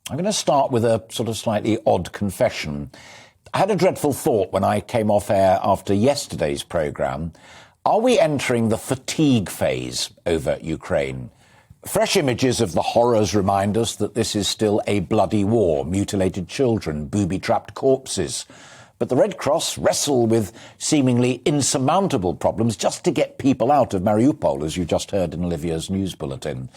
I'm going to start with a sort of slightly odd confession. I had a dreadful thought when I came off air after yesterday's programme. Are we entering the fatigue phase over Ukraine? Fresh images of the horrors remind us that this is still a bloody war, mutilated children, booby-trapped corpses. But the Red Cross wrestle with seemingly insurmountable problems just to get people out of Mariupol, as you just heard in Olivia's news bulletin.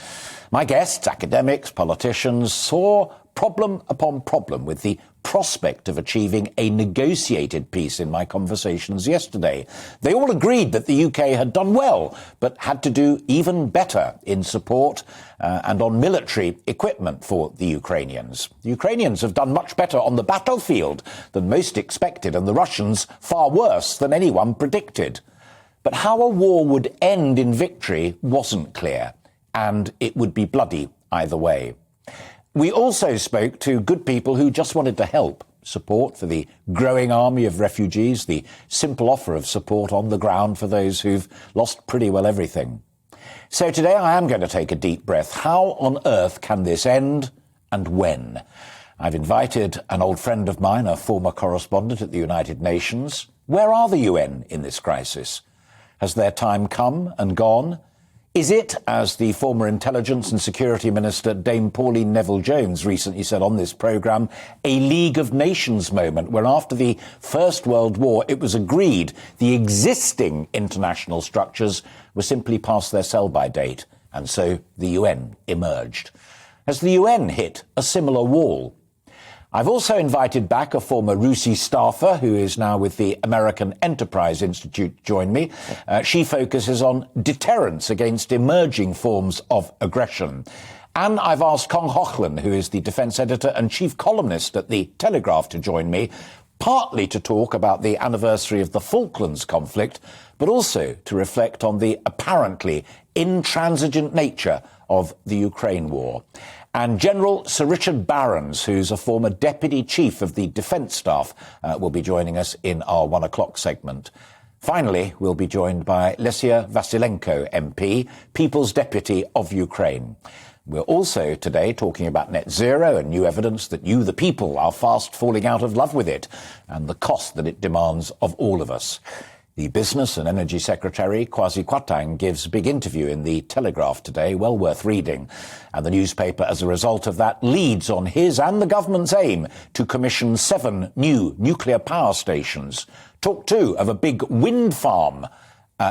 My guests, academics, politicians, saw problem upon problem with the prospect of achieving a negotiated peace in my conversations yesterday. They all agreed that the UK had done well, but had to do even better in support and on military equipment for the Ukrainians. The Ukrainians have done much better on the battlefield than most expected, and the Russians far worse than anyone predicted. But how a war would end in victory wasn't clear, and it would be bloody either way. We also spoke to good people who just wanted to help, support for the growing army of refugees, the simple offer of support on the ground for those who've lost pretty well everything. So today I am going to take a deep breath. How on earth can this end, and when? I've invited an old friend of mine, a former correspondent at the United Nations. Where are the UN in this crisis? Has their time come and gone? Is it, as the former Intelligence and Security Minister Dame Pauline Neville-Jones recently said on this programme, a League of Nations moment, where after the First World War it was agreed the existing international structures were simply past their sell-by date, and so the UN emerged? Has the UN hit a similar wall? I've also invited back a former RUSI staffer who is now with the American Enterprise Institute to join me. She focuses on deterrence against emerging forms of aggression. And I've asked Cong Hochlan, who is the defence editor and chief columnist at The Telegraph, to join me, partly to talk about the anniversary of the Falklands conflict, but also to reflect on the apparently intransigent nature of the Ukraine war. And General Sir Richard Barrons, who's a former Deputy Chief of the Defence Staff, will be joining us in our 1 o'clock segment. Finally, we'll be joined by Lesia Vasilenko, MP, People's Deputy of Ukraine. We're also today talking about net zero and new evidence that you, the people, are fast falling out of love with it and the cost that it demands of all of us. The Business and Energy Secretary, Kwasi Kwarteng, gives a big interview in The Telegraph today, well worth reading. And the newspaper, as a result of that, leads on his and the government's aim to commission 7 new nuclear power stations. Talk, too, of a big wind farm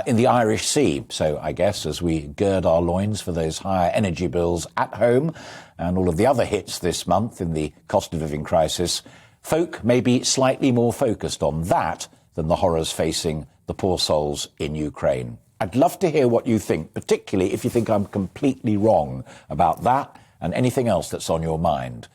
in the Irish Sea. So I guess as we gird our loins for those higher energy bills at home and all of the other hits this month in the cost of living crisis, folk may be slightly more focused on that than the horrors facing the poor souls in Ukraine. I'd love to hear what you think, particularly if you think I'm completely wrong about that and anything else that's on your mind.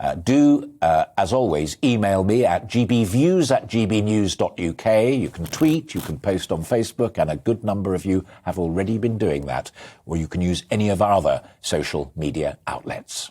As always, email me at gbviews@gbnews.uk. You can tweet, you can post on Facebook, and a good number of you have already been doing that. Or you can use any of our other social media outlets.